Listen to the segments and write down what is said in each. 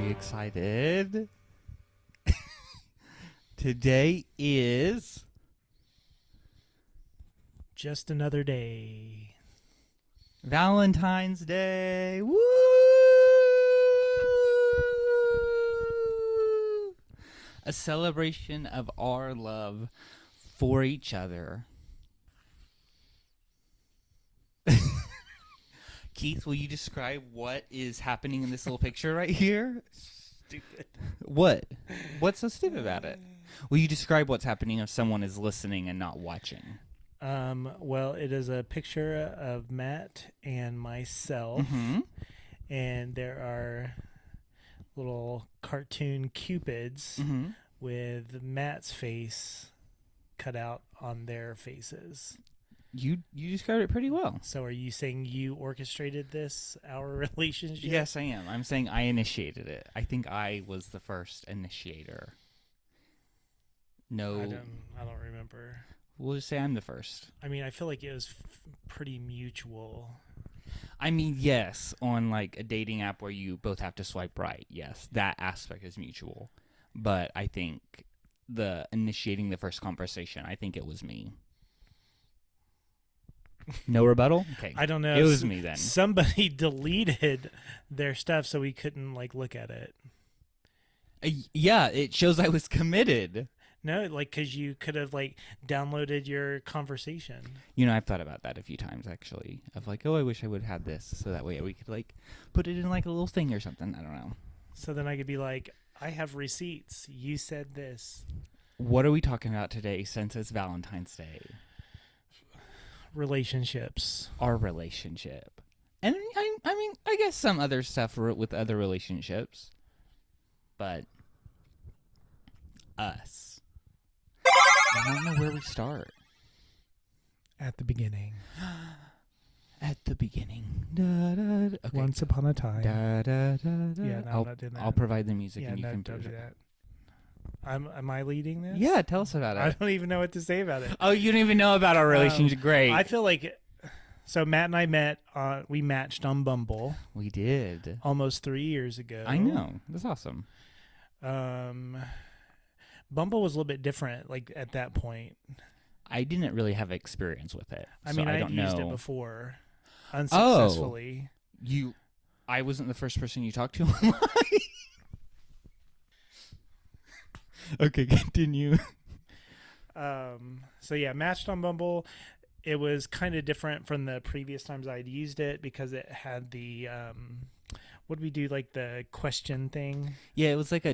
very excited. Today is just another day. Valentine's Day. Woo! A celebration of our love for each other. Keith, will you describe what is happening in this little picture right here? Stupid. What? What's so stupid about it? Will you describe what's happening if someone is listening and not watching? Well, it is a picture of Matt and myself, and there are little cartoon cupids with Matt's face cut out on their faces. You described it pretty well. So are you saying you orchestrated this, our relationship? Yes, I am. I'm saying I initiated it. I think I was the first initiator. No. I don't remember. We'll just say I'm the first. I mean, I feel like it was pretty mutual. I mean, yes, on like a dating app where you both have to swipe right. Yes, that aspect is mutual. But I think the initiating the first conversation, I think it was me. No rebuttal? Okay. I don't know. It was me then. Somebody deleted their stuff so we couldn't like look at it. Yeah, it shows I was committed. No, like because you could have like downloaded your conversation. You know, I've thought about that a few times actually. Of like, oh, I wish I would have had this, so that way we could like put it in like a little thing or something. I don't know. So then I could be like, I have receipts. You said this. What are we talking about today? Since it's Valentine's Day. Relationships. Our relationship. And I mean, I guess some other stuff with other relationships. But us. I don't know where we start. At the beginning. At the beginning. Da, da, da. Okay. Once upon a time. Da, da, da, da. Yeah, no, I'm not doing that. I'll provide the music Yeah, and you no, can don't do that. Am I leading this? Yeah, tell us about it. I don't even know what to say about it. Oh, you don't even know about our relationship. Great. I feel like, so Matt and I met, we matched on Bumble. We did. Almost 3 years ago. I know. That's awesome. Bumble was a little bit different, like, at that point. I didn't really have experience with it. I so mean, I I'd don't used know. it before, unsuccessfully. I wasn't the first person you talked to online? Okay, continue. So yeah, matched on Bumble. It was kind of different from the previous times I'd used it because it had the what did we do, like the question thing? Yeah, it was like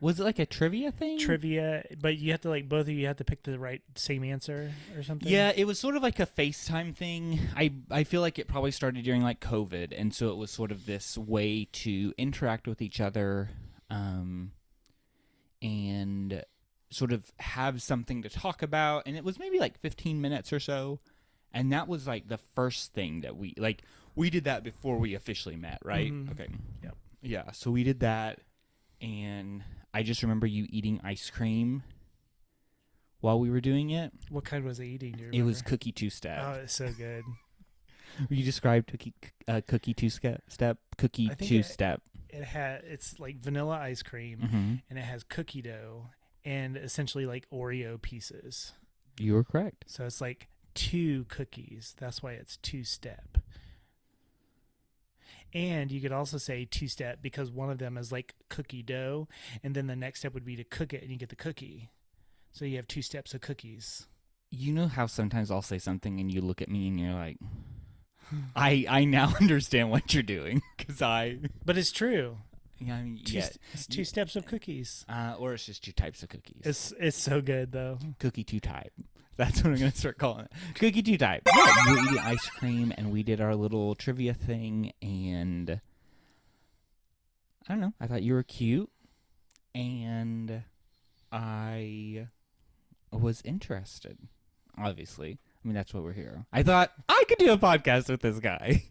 was it like a trivia thing? Trivia, but you have to like both of you have to pick the same answer or something. Yeah, it was sort of like a FaceTime thing. I feel like it probably started during like COVID, and so it was sort of this way to interact with each other. And sort of have something to talk about. And it was maybe like 15 minutes or so. And that was like the first thing that we did that before we officially met, right? Mm-hmm. Okay. Yep. Yeah, so we did that. And I just remember you eating ice cream while we were doing it. What kind was it eating? Do you remember? It was cookie two-step. Oh, it's so good. You described cookie two-step? Cookie two-step. It's like vanilla ice cream, and it has cookie dough and essentially like Oreo pieces. You were correct. So it's like 2 cookies. That's why it's two-step. And you could also say two-step because one of them is like cookie dough, and then the next step would be to cook it, and you get the cookie. So you have 2 steps of cookies. You know how sometimes I'll say something and you look at me and you're like, I now understand what you're doing But it's true. Yeah, I mean, It's 2 steps of cookies. Or it's just 2 types of cookies. It's so good though. Cookie 2 type. That's what I'm gonna start calling it. Cookie 2 type. Yeah, you were eating ice cream, and we did our little trivia thing, and I don't know. I thought you were cute, and I was interested. Obviously. I mean, that's what we're here. I thought I could do a podcast with this guy.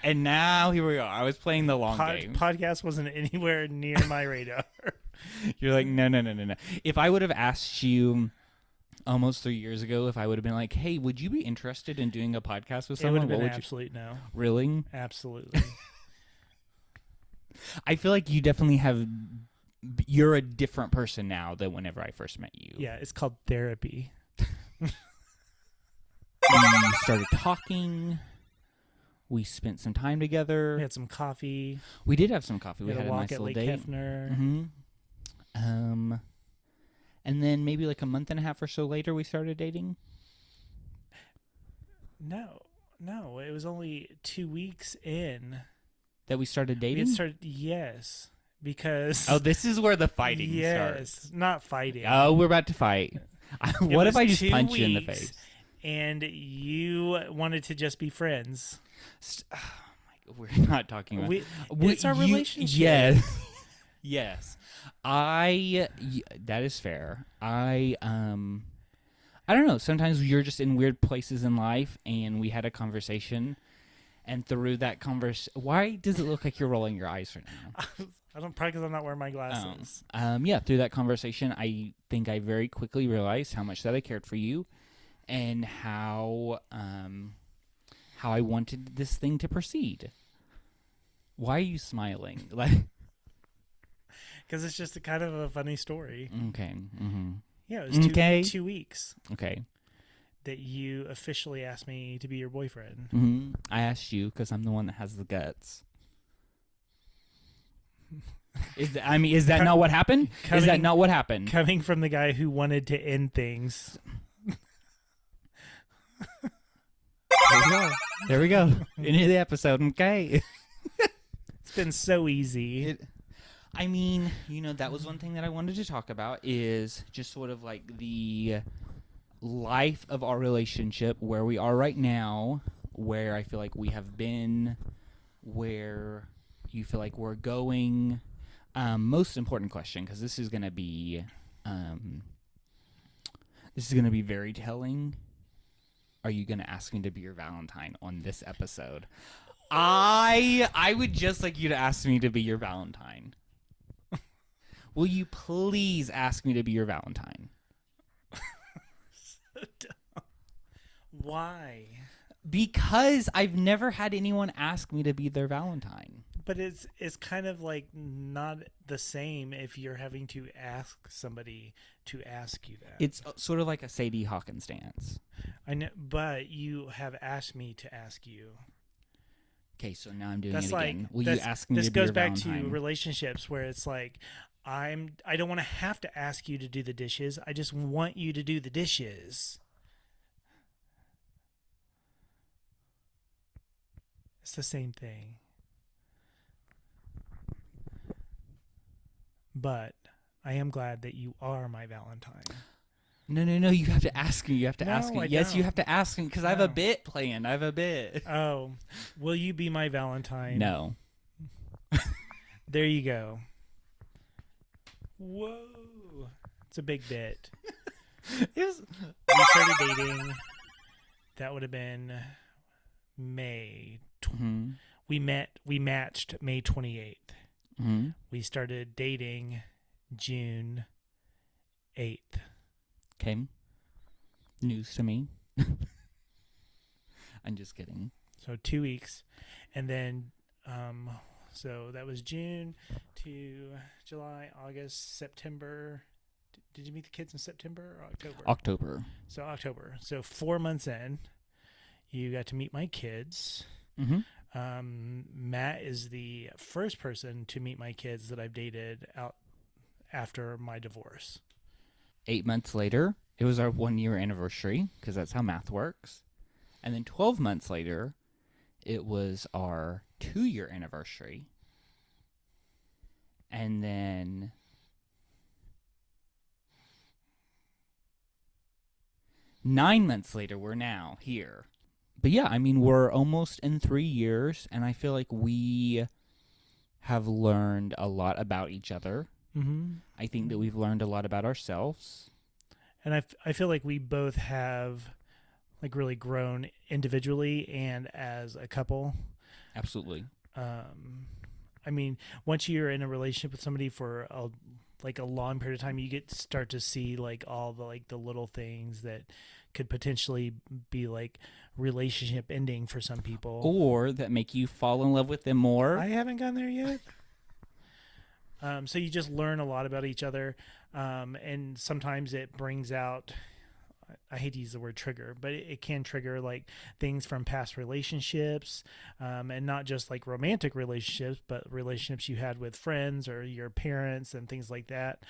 And now here we are. I was playing the long game. Podcast wasn't anywhere near my radar. You're like, no. If I would have asked you almost 3 years ago, if I would have been like, hey, would you be interested in doing a podcast with someone? It would have been absolute no. Really? Absolutely. I feel like you definitely have. You're a different person now than whenever I first met you. Yeah, it's called therapy. We started talking. We spent some time together. We had some coffee. We did have some coffee. We had had a a walk nice at little Lake date. Hefner. Mm-hmm. And then maybe like a month and a half or so later, we started dating. No, it was only 2 weeks in. That we started We dating. had started, yes, because Oh, this is where the fighting yes, starts. not fighting. Oh, we're about to fight. What if was I just 2 punch you in the weeks, face? and you wanted to just be friends. Oh my God, we're not talking about. It's our relationship. Yes, yes. That is fair. I don't know. Sometimes you're just in weird places in life, and we had a conversation, and through that conversation, why does it look like you're rolling your eyes right now? I don't, probably because I'm not wearing my glasses. Yeah. Through that conversation, I think I very quickly realized how much that I cared for you, and how I wanted this thing to proceed. Why are you smiling? Like, Because it's just a kind of a funny story. okay. Mm-hmm. Yeah, it was Okay. 2 weeks Okay. that you officially asked me to be your boyfriend. Mm-hmm. I asked you because I'm the one that has the guts. Is that not what happened? Is that not what happened? Coming from the guy who wanted to end things. There we go. Into the episode. Okay. It's been so easy. That was one thing that I wanted to talk about is just sort of like the life of our relationship, where we are right now, where I feel like we have been, where you feel like we're going. Most important question, because this is going to be very telling. Are you going to ask me to be your Valentine on this episode? I would just like you to ask me to be your Valentine. Will you please ask me to be your Valentine? So dumb. Why? Because I've never had anyone ask me to be their Valentine. But it's kind of like not the same if you're having to ask somebody to ask you that. It's sort of like a Sadie Hawkins dance. I know, but you have asked me to ask you. Okay, so now I'm doing That's it like, again. Will you ask me this to be your goes back Valentine? to relationships where it's like I don't want to have to ask you to do the dishes. I just want you to do the dishes. It's the same thing. But I am glad that you are my Valentine. No. You have to ask me. You have to ask me. I Yes, you don't. have to ask me because I have a bit planned. I have a bit. Oh, will you be my Valentine? No. There you go. Whoa. It's a big bit. We started dating. That would have been May. Mm-hmm. We matched May 28th. Mm-hmm. We started dating June 8th. Okay. News to me. I'm just kidding. So 2 weeks. And then, so that was June to July, August, September. Did you meet the kids in September or October? October. So October. So 4 months in, you got to meet my kids. Mm-hmm. Matt is the first person to meet my kids that I've dated out after my divorce. 8 months later, it was our 1 year anniversary because that's how math works. And then 12 months later, it was our 2 year anniversary. And then 9 months later, we're now here. But yeah, we're almost in 3 years, and I feel like we have learned a lot about each other. Mm-hmm. I think that we've learned a lot about ourselves. And I feel like we both have like really grown individually and as a couple. Absolutely. Once you're in a relationship with somebody for a long period of time, you get to start to see like all the little things that could potentially be like relationship ending for some people, Or that make you fall in love with them more. I haven't gone there yet. So you just learn a lot about each other, and sometimes it brings out. I hate to use the word trigger, but it can trigger like things from past relationships, and not just like romantic relationships, but relationships you had with friends or your parents and things like that.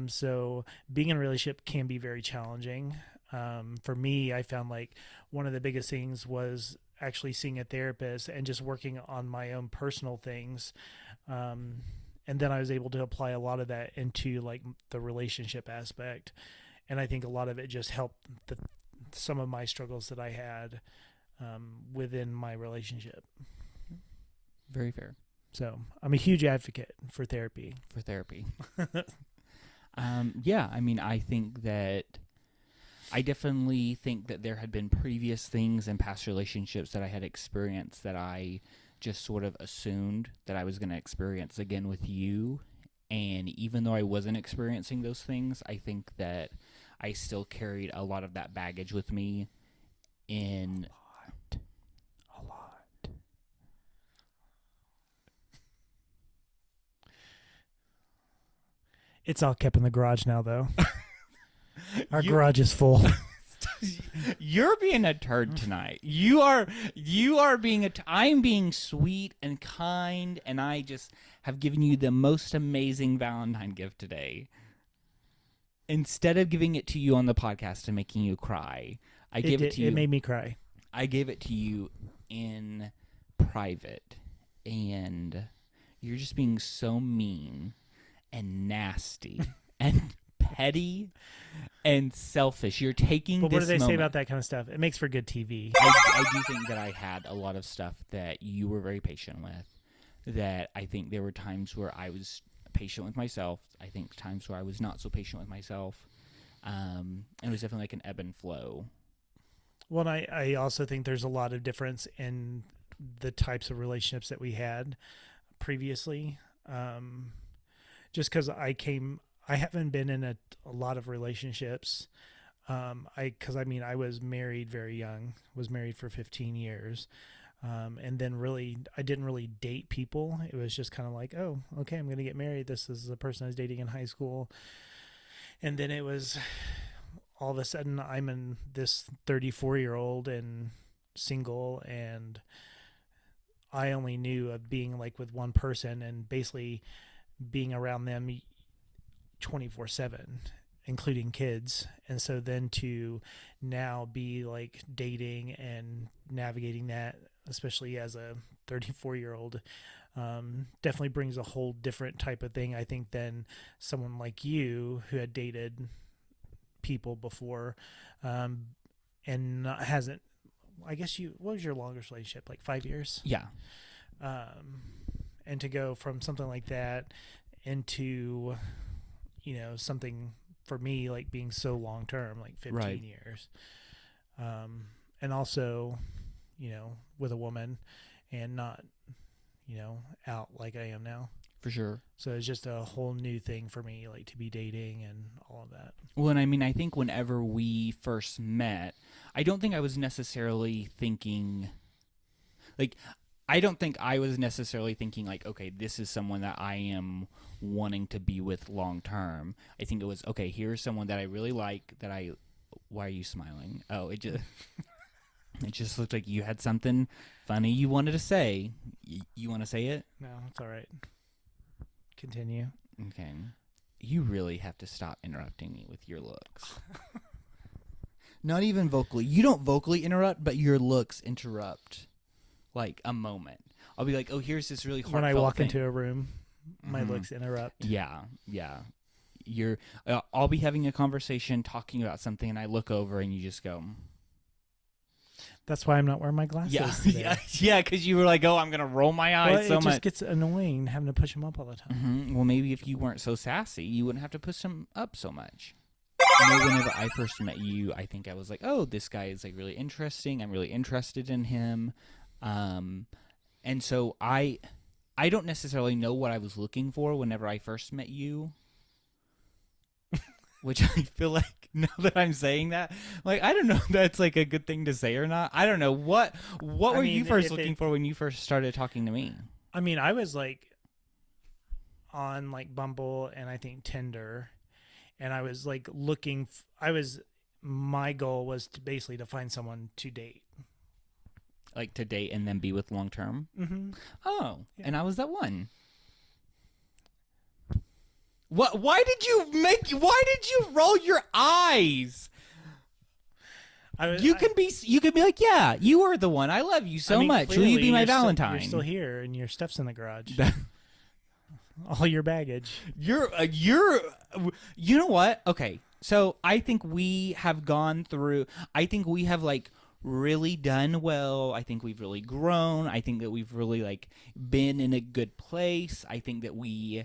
So being in a relationship can be very challenging. For me, I found like one of the biggest things was actually seeing a therapist and just working on my own personal things. And then I was able to apply a lot of that into like the relationship aspect. And I think a lot of it just helped some of my struggles that I had within my relationship. Very fair. So I'm a huge advocate for therapy. For therapy. Yeah, I mean, I definitely think that there had been previous things in past relationships that I had experienced that I just sort of assumed that I was going to experience again with you. And even though I wasn't experiencing those things, I think that I still carried a lot of that baggage with me in... A lot. It's all kept in the garage now, though. Our garage is full. You're being a turd tonight. You are being I'm being sweet and kind, and I just have given you the most amazing Valentine gift today. Instead of giving it to you on the podcast and making you cry, I gave it to you. It made me cry. I gave it to you in private, and you're just being so mean and nasty and petty and selfish. You're taking But this what do they moment. say about that kind of stuff? It makes for good TV. I do think that I had a lot of stuff that you were very patient with, that I think there were times where I was patient with myself. I think times where I was not so patient with myself. It was definitely like an ebb and flow. Well, I also think there's a lot of difference in the types of relationships that we had previously. Just because I haven't been in a lot of relationships. I was married very young, was married for 15 years. And then I didn't really date people. It was just kind of like, oh, okay, I'm going to get married. This is the person I was dating in high school. And then it was all of a sudden I'm in this 34-year-old and single, and I only knew of being like with one person and basically being around them 24/7, including kids. And so then to now be like dating and navigating that, especially as a 34-year-old, definitely brings a whole different type of thing, I think, than someone like you who had dated people before, and hasn't. I guess what was your longest relationship? Like 5 years? Yeah. And to go from something like that into, something for me like being so long term, like 15 Right. years, and also, with a woman and not, out like I am now. For sure. So it's just a whole new thing for me, like to be dating and all of that. Well, and I mean, I think whenever we first met, I don't think I was necessarily thinking, like, I don't think I was necessarily thinking, like, okay, this is someone that I am wanting to be with long term. I think it was, okay, here's someone that I really like, why are you smiling? Oh, it just looked like you had something funny you wanted to say. You want to say it? No, it's all right. Continue. Okay. You really have to stop interrupting me with your looks. Not even vocally. You don't vocally interrupt, but your looks interrupt like a moment. I'll be like, oh, here's this really heartfelt When I walk thing. into a room, my looks interrupt. Yeah. I'll be having a conversation talking about something, and I look over and you just go. That's why I'm not wearing my glasses today. Yeah, because you were like, oh, I'm going to roll my eyes so much. It just gets annoying having to push them up all the time. Mm-hmm. Well, maybe if you weren't so sassy, you wouldn't have to push them up so much. Whenever I first met you, I think I was like, oh, this guy is like really interesting. I'm really interested in him. And so I don't necessarily know what I was looking for whenever I first met you. Which I feel like now that I'm saying that, like, I don't know if that's like a good thing to say or not. I don't know. What were you first looking for when you first started talking to me? I mean, I was like, on like Bumble and I think Tinder, and I was like my goal was to basically to find someone to date. Like to date and then be with long term? Mm-hmm. Oh, Yeah. and I was that one. What? Why did you roll your eyes? You can be like, yeah, you are the one. I love you so much. Will you be my Valentine? You're still here, and your stuff's in the garage. All your baggage. You know what? Okay, so I think we have gone through. I think we have like really done well. I think we've really grown. I think that we've really like been in a good place. I think that we,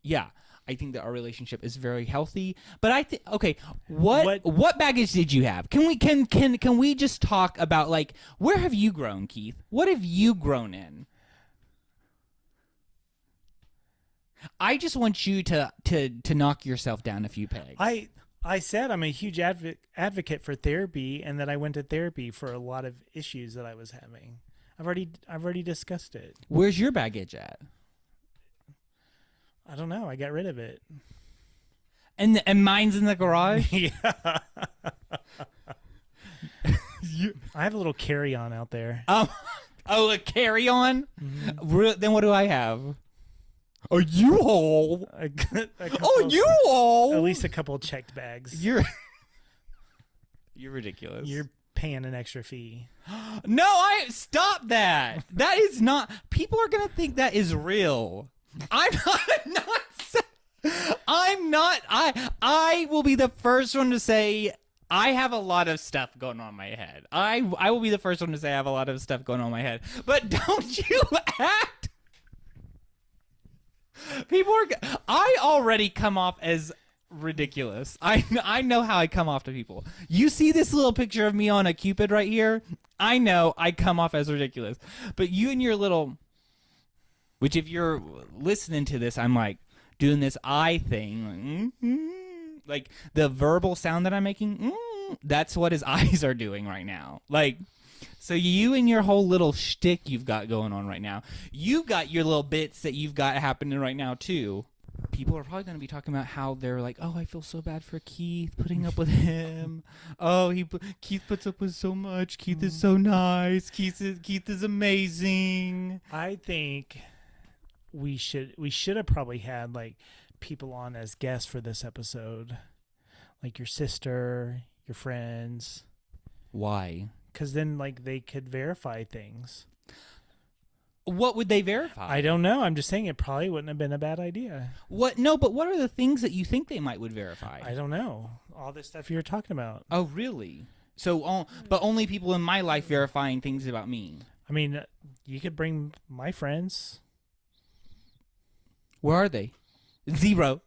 yeah. I think that our relationship is very healthy. But I think, okay, what baggage did you have? Can we just talk about like where have you grown, Keith? What have you grown in? I just want you to knock yourself down a few pegs. I said I'm a huge advocate for therapy, and that I went to therapy for a lot of issues that I was having. I've already discussed it. Where's your baggage at? I don't know. I got rid of it. And mine's in the garage? Yeah. I have a little carry-on out there. Oh, a carry-on? Mm-hmm. Then what do I have? A U-Haul. Oh, U-Haul. At least a couple of checked bags. You're ridiculous. You're paying an extra fee. No, stop that. That is not. People are gonna think that is real. I'm not. I will be the first one to say I have a lot of stuff going on in my head. I will be the first one to say I have a lot of stuff going on in my head. But don't you act. I already come off as ridiculous. I know how I come off to people. You see this little picture of me on a Cupid right here? I know I come off as ridiculous. But you and your little, which if you're listening to this, I'm like doing this eye thing, like the verbal sound that I'm making. That's what his eyes are doing right now. Like, so you and your whole little shtick you've got going on right now. You've got your little bits that you've got happening right now too. People are probably going to be talking about how they're like, oh, I feel so bad for Keith putting up with him. Oh, Keith puts up with so much. Keith is so nice. Keith is amazing. I think we should have probably had like people on as guests for this episode, like your sister, your friends. Why? Because then like they could verify things. What would they verify? I don't know. I'm just saying it probably wouldn't have been a bad idea. What? No, but what are the things that you think they would verify? I don't know. All this stuff you're talking about. Oh, really? So, but only people in my life verifying things about me. I mean, you could bring my friends. Where are they? 0.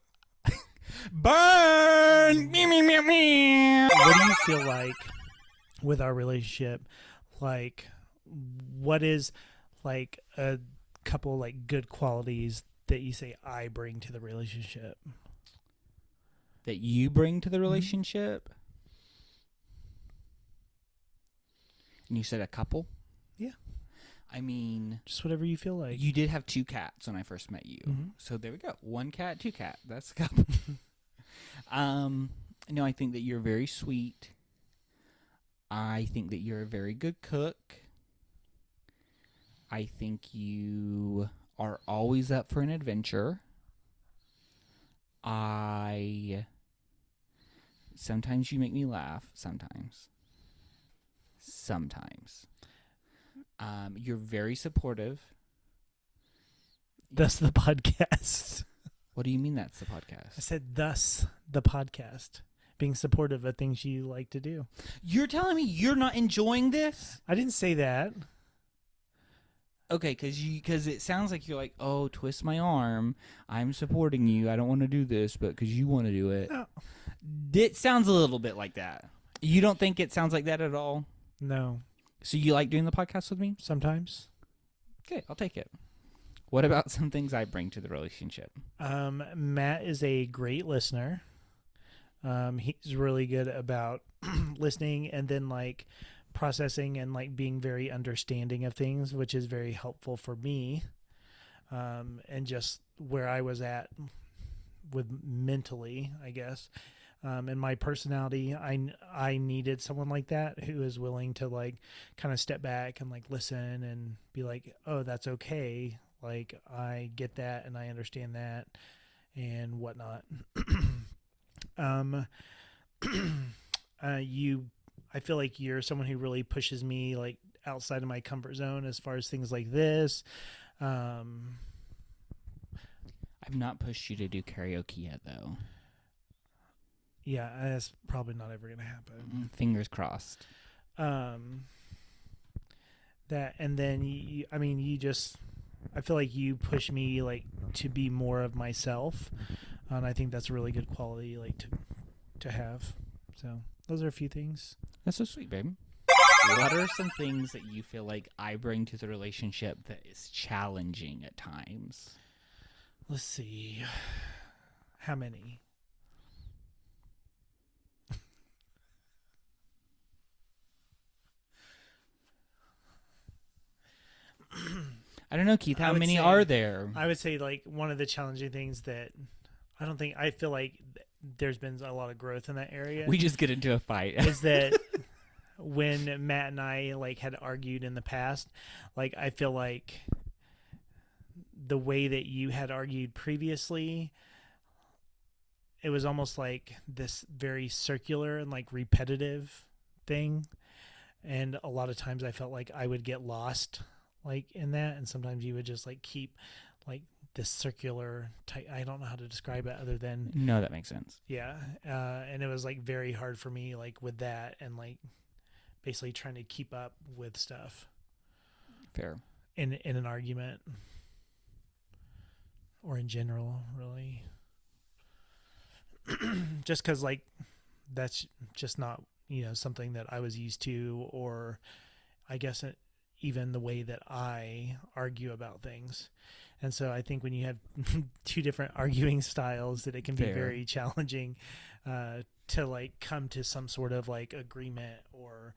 Burn! Me. What do you feel like with our relationship? Like, what is like a couple like good qualities that you say I bring to the relationship? That you bring to the relationship? And you said a couple? Yeah. I mean, just whatever you feel like. You did have 2 cats when I first met you. Mm-hmm. So there we go. 1 cat, 2 cat. That's a couple. No, I think that you're very sweet. I think that you're a very good cook. I think you are always up for an adventure. Sometimes you make me laugh. Sometimes. You're very supportive. Thus the podcast. What do you mean that's the podcast? I said thus the podcast. Being supportive of things you like to do. You're telling me you're not enjoying this? I didn't say that. Okay, because it sounds like you're like, oh, twist my arm. I'm supporting you. I don't want to do this, but because you want to do it. Oh. It sounds a little bit like that. You don't think it sounds like that at all? No. So you like doing the podcast with me? Sometimes. Okay, I'll take it. What about some things I bring to the relationship? Matt is a great listener. He's really good about listening and then like processing and like being very understanding of things, which is very helpful for me. and just where I was at with mentally, I guess. And my personality, I needed someone like that who is willing to like kind of step back and like listen and be like, oh, that's okay. Like I get that and I understand that and whatnot. um, I feel like you're someone who really pushes me like outside of my comfort zone as far as things like this. Um, I've not pushed you to do karaoke yet, though. yeah, that's probably not ever going to happen. Fingers crossed. That, and then I mean, I feel like you push me like to be more of myself, and I think that's a really good quality like to have. So those are a few things. That's so sweet, babe. What are some things that you feel like I bring to the relationship that is challenging at times? Let's see, how many? I don't know, Keith. How many are there? I would say like one of the challenging things that I feel like there's been a lot of growth in that area. We just get into a fight. Is that when Matt and I like had argued in the past, like I feel like the way that you had argued previously, it was almost like this very circular and like repetitive thing. And a lot of times I felt like I would get lost like in that, and sometimes you would just like keep like this circular type. I don't know how to describe it other than No, that makes sense. yeah. And it was like very hard for me like with that and like basically trying to keep up with stuff Fair. in an argument or in general, really. Just because like that's just not something that I was used to, or I guess even the way that I argue about things. And so I think when you have two different arguing styles, that it can be Fair. very challenging to like come to some sort of like agreement or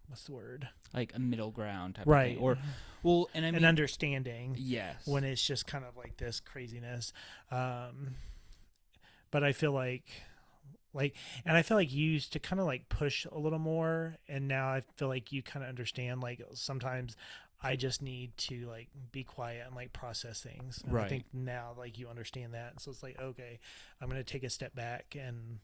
what's the word? Like a middle ground type Right. of thing. Or, well, and I mean, an understanding. yes. When it's just kind of like this craziness. But I feel like, and I feel like you used to kind of like push a little more, and now I feel like you kind of understand, like sometimes I just need to like be quiet and like process things. And Right. I think now like you understand that. So it's like, okay, I'm going to take a step back and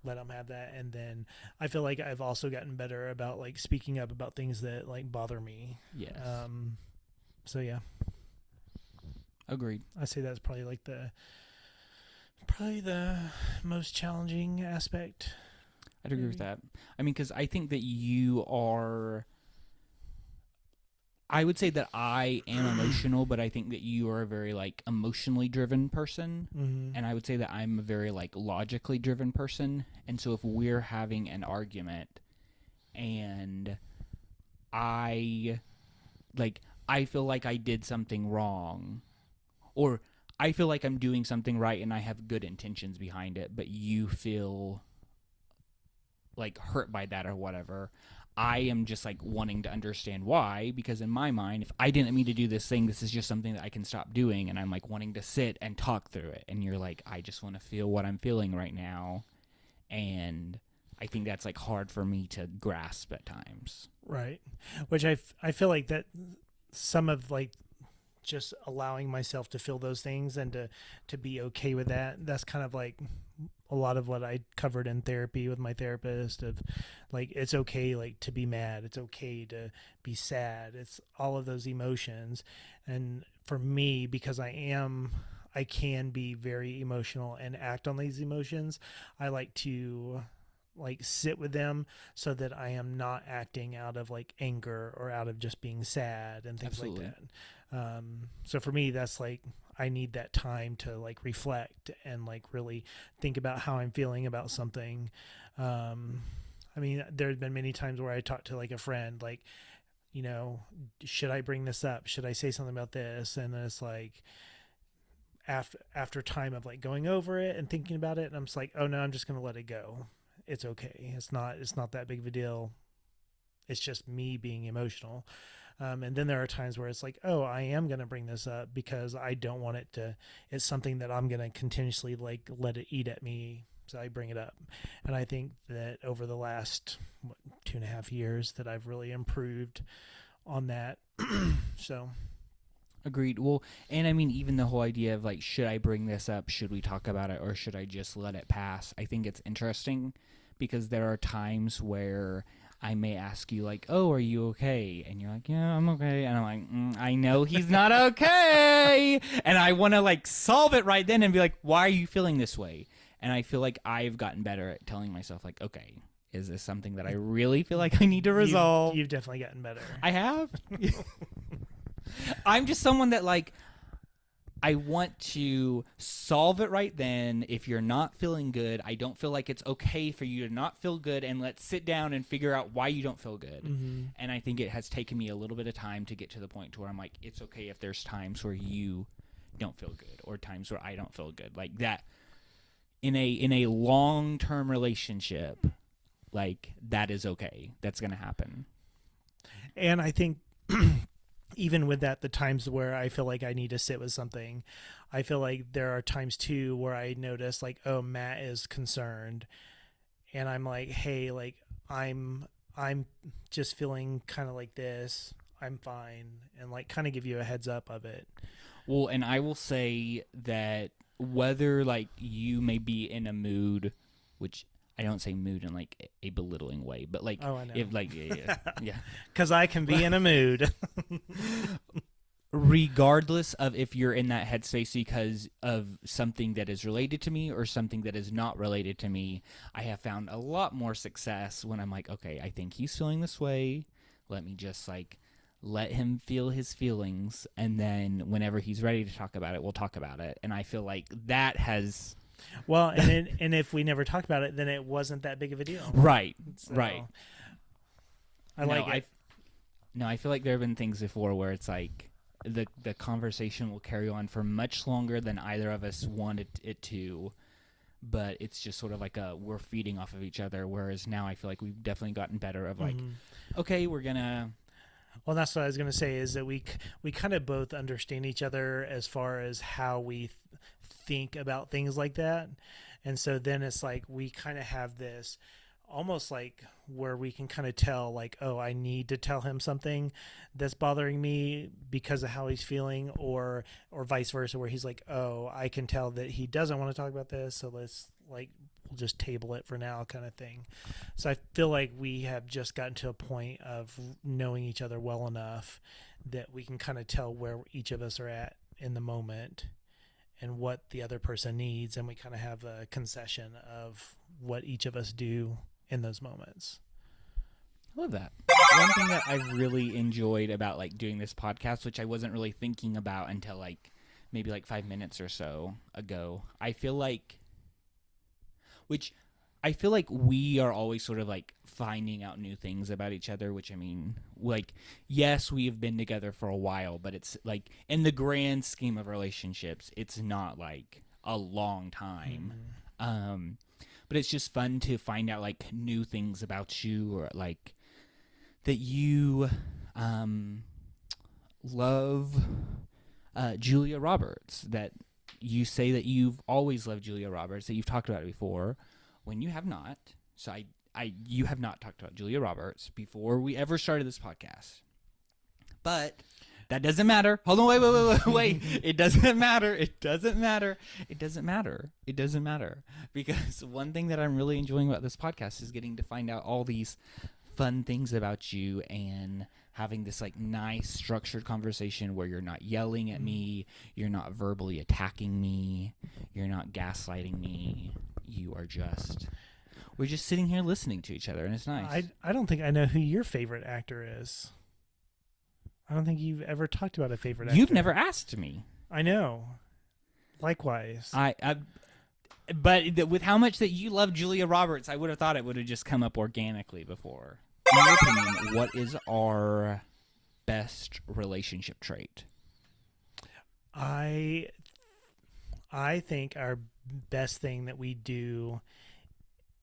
let them have that. And then I feel like I've also gotten better about like speaking up about things that like bother me. Yes. So yeah, Agreed. I say that's probably like the most challenging aspect. I'd agree with that. I mean, because I think that you are, I would say that I am emotional, but I think that you are a very like emotionally driven person. Mm-hmm. And I would say that I'm a very like logically driven person. And so if we're having an argument and I feel like I did something wrong, or I feel like I'm doing something right and I have good intentions behind it, but you feel like hurt by that or whatever, I am just like wanting to understand why, because in my mind, if I didn't mean to do this thing, this is just something that I can stop doing, and I'm like wanting to sit and talk through it, and you're like, I just want to feel what I'm feeling right now, and I think that's like hard for me to grasp at times. Right. Which I feel like that some of like just allowing myself to feel those things and to be okay with that, that's kind of like a lot of what I covered in therapy with my therapist, of like, it's okay like to be mad, it's okay to be sad, it's all of those emotions. And for me, because I can be very emotional and act on these emotions, I like to like sit with them so that I am not acting out of like anger or out of just being sad and things Absolutely. like that. So for me, that's like, I need that time to like reflect and like really think about how I'm feeling about something. I mean, there's been many times where I talked to like a friend, like, should I bring this up? Should I say something about this? And then it's like, after time of like going over it and thinking about it, and I'm just like, oh no, I'm just going to let it go. It's okay. It's not that big of a deal. It's just me being emotional. And then there are times where it's like, oh, I am going to bring this up because I don't want it to, it's something that I'm going to continuously like let it eat at me. So I bring it up. And I think that over the last 2.5 years that I've really improved on that. So. Agreed. Well, and I mean, even the whole idea of like, should I bring this up? Should we talk about it? Or should I just let it pass? I think it's interesting because there are times where I may ask you like, oh, are you okay? And you're like, yeah, I'm okay. And I'm like, I know he's not okay. And I want to like solve it right then and be like, why are you feeling this way? And I feel like I've gotten better at telling myself like, okay, is this something that I really feel like I need to resolve? You've definitely gotten better. I have. I'm just someone that like I want to solve it right then. If you're not feeling good, I don't feel like it's okay for you to not feel good, and let's sit down and figure out why you don't feel good. Mm-hmm. And I think it has taken me a little bit of time to get to the point to where I'm like, it's okay if there's times where you don't feel good or times where I don't feel good. Like that in a long-term relationship, like that is okay. That's going to happen. And I think even with that, the times where I feel like I need to sit with something, I feel like there are times too where I notice like, oh, Matt is concerned, and I'm like, hey, like I'm just feeling kind of like this. I'm fine, and like kind of give you a heads up of it. Well, and I will say that whether like you may be in a mood, which I don't say mood in like a belittling way, but like oh, I know. if like yeah, because I can be in a mood. Regardless of if you're in that headspace because of something that is related to me or something that is not related to me, I have found a lot more success when I'm like, okay, I think he's feeling this way. Let me just like let him feel his feelings, and then whenever he's ready to talk about it, we'll talk about it. And I feel like that has. Well, and if we never talked about it, then it wasn't that big of a deal. Right, So, right. I like it. I feel like there have been things before where it's like the conversation will carry on for much longer than either of us wanted it to, but it's just sort of like we're feeding off of each other, whereas now I feel like we've definitely gotten better of like, okay, we're going to... Well, that's what I was going to say is that we kind of both understand each other as far as how we think about things like that. And so then it's like we kind of have this almost like where we can kind of tell like, oh, I need to tell him something that's bothering me because of how he's feeling, or vice versa, where he's like, oh, I can tell that he doesn't want to talk about this, so let's like we'll just table it for now kind of thing. So I feel like we have just gotten to a point of knowing each other well enough that we can kind of tell where each of us are at in the moment and what the other person needs, and we kind of have a concession of what each of us do in those moments. I love that. One thing that I've really enjoyed about like doing this podcast, which I wasn't really thinking about until like maybe like 5 minutes or so ago, I feel like we are always sort of like finding out new things about each other, which I mean, like, yes, we have been together for a while, but it's like in the grand scheme of relationships, it's not like a long time. But it's just fun to find out like new things about you, or like that you love Julia Roberts, that you say that you've always loved Julia Roberts, that you've talked about it before when you have not. So you have not talked about Julia Roberts before we ever started this podcast. But that doesn't matter. Hold on, wait. It doesn't matter. It doesn't matter. It doesn't matter. It doesn't matter. Because one thing that I'm really enjoying about this podcast is getting to find out all these fun things about you and having this like nice structured conversation where you're not yelling at me, you're not verbally attacking me, you're not gaslighting me. We're just sitting here listening to each other, and it's nice. I don't think I know who your favorite actor is. I don't think you've ever talked about a favorite actor. You've never asked me. I know. Likewise. But with how much that you love Julia Roberts, I would have thought it would have just come up organically before. In your opinion, what is our best relationship trait? I think our best thing that we do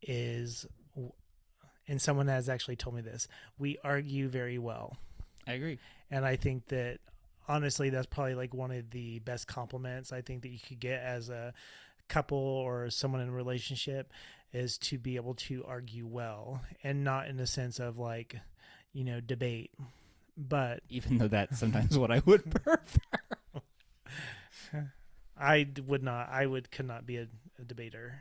is, and someone has actually told me this, we argue very well. I agree. And I think that honestly, that's probably like one of the best compliments I think that you could get as a couple or someone in a relationship, is to be able to argue well, and not in the sense of like, debate, but Even though that's sometimes what I would prefer. could not be a debater.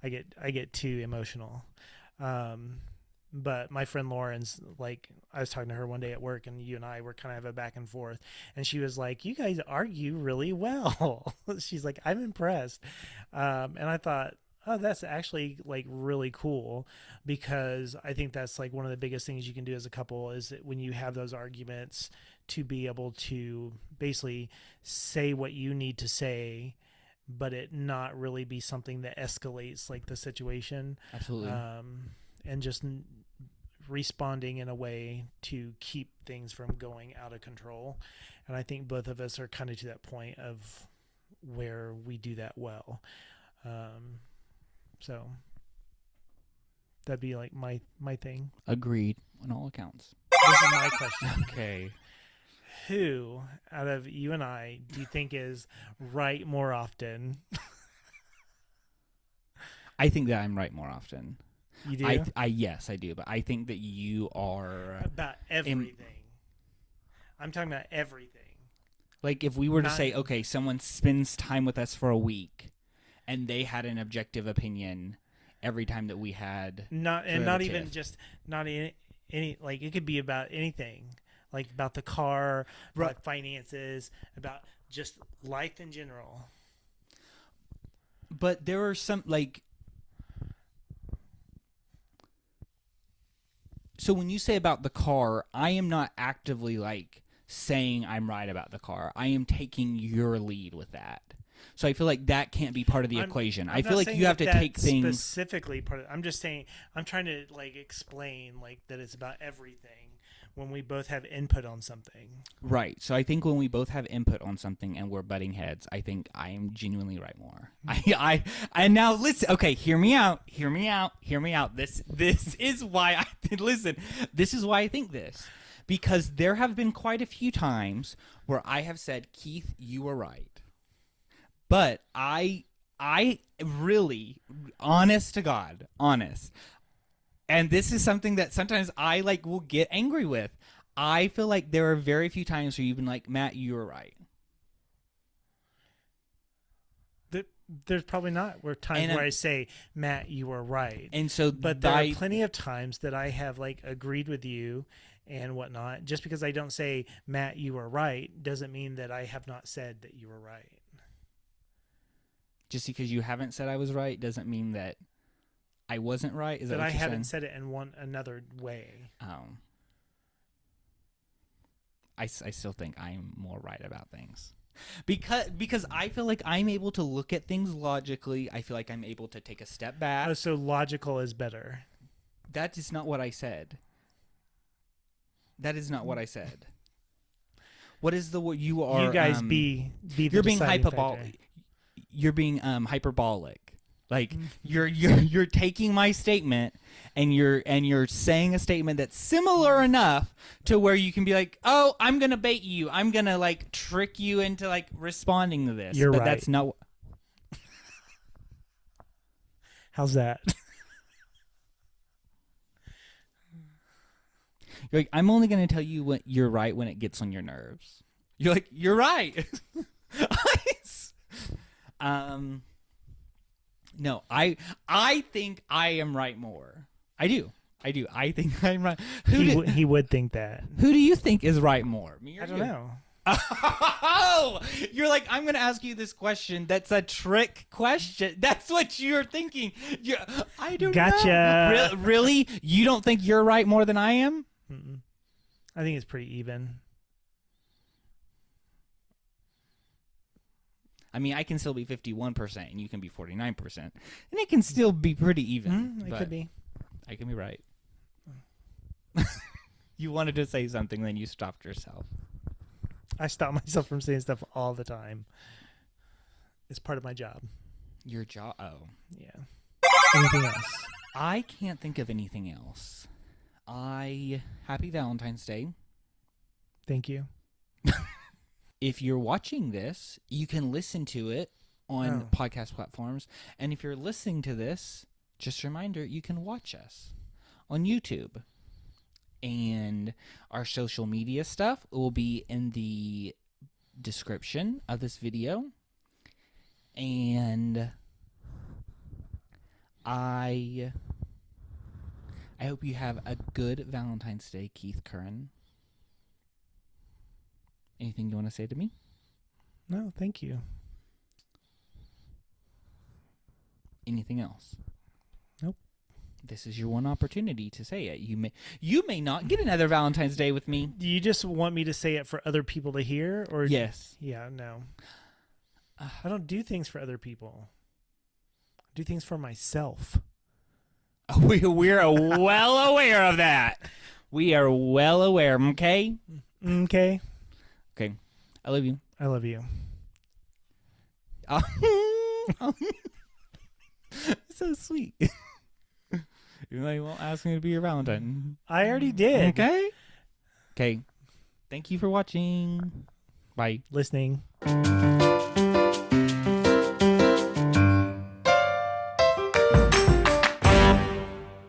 I get too emotional. But my friend Lauren's like, I was talking to her one day at work, and you and I were kind of a back and forth, and she was like, "You guys argue really well." She's like, "I'm impressed," and I thought, oh, that's actually like really cool, because I think that's like one of the biggest things you can do as a couple, is that when you have those arguments, to be able to basically say what you need to say, but it not really be something that escalates like the situation. Absolutely. And just responding in a way to keep things from going out of control. And I think both of us are kind of to that point of where we do that well. So that'd be like my thing. Agreed on all accounts. This is my question. Okay. Who out of you and I do you think is right more often? I think that I'm right more often. You do? Yes, I do. But I think that you are About everything. I'm talking about everything. like, if we were to say, okay, someone spends time with us for a week, and they had an objective opinion every time that we had not even just not any like, it could be about anything, like about the car, about finances, about just life in general. But there are some, like, so when you say about the car, I am not actively like saying I'm right about the car. I am taking your lead with that. So I feel like that can't be part of the equation. I feel like you have to take things specifically part of. I'm just saying, I'm trying to like explain like that it's about everything when we both have input on something. Right. So I think when we both have input on something and we're butting heads, I think I am genuinely right more. I now listen. Okay, hear me out. This is why I listen. This is why I think this, because there have been quite a few times where I have said, Keith, you were right, but I really, honest to God, and this is something that sometimes I like will get angry with. I feel like there are very few times where you've been like, Matt, you were right. There's probably not times where I say, Matt, you were right. And so, but there are plenty of times that I have like agreed with you and whatnot. Just because I don't say, Matt, you were right, doesn't mean that I have not said that you were right. Just because you haven't said I was right doesn't mean that I wasn't right. Is that what I you're haven't saying? said it in another way. Oh. I still think I'm more right about things. Because I feel like I'm able to look at things logically. I feel like I'm able to take a step back. Oh, so logical is better. That is not what I said. What is the word you are? You guys be the you're being hyperbolic. You're being hyperbolic. Like you're taking my statement and you're saying a statement that's similar enough to where you can be like, oh, I'm gonna bait you. I'm gonna like trick you into like responding to this. You're but right. That's not. How's that? You're like, I'm only gonna tell you when you're right when it gets on your nerves. You're like, you're right. No, I think I am right more. I do. I think I'm right. He would think that. Who do you think is right more? Me or I don't you? know. Oh, you're like, I'm going to ask you this question. That's a trick question. That's what you're thinking. I don't know. Gotcha. Really? You don't think you're right more than I am? Mm-mm. I think it's pretty even. I mean, I can still be 51% and you can be 49%. And it can still be pretty even. It could be. I can be right. You wanted to say something, then you stopped yourself. I stop myself from saying stuff all the time. It's part of my job. Your job? Oh. Yeah. Anything else? I can't think of anything else. Happy Valentine's Day. Thank you. If you're watching this, you can listen to it on podcast platforms. And if you're listening to this, just a reminder, you can watch us on YouTube. And our social media stuff will be in the description of this video. And I hope you have a good Valentine's Day, Keith Curran. Anything you want to say to me? No, thank you. Anything else? Nope. This is your one opportunity to say it. You may not get another Valentine's Day with me. Do you just want me to say it for other people to hear, or Yes. Yeah, no. I don't do things for other people. I do things for myself. We're well aware of that. We are well aware. Okay. Okay. Okay. I love you. I love you. So sweet. Even though you won't ask me to be your Valentine. I already did. Okay. Okay. Thank you for watching. Bye. Listening.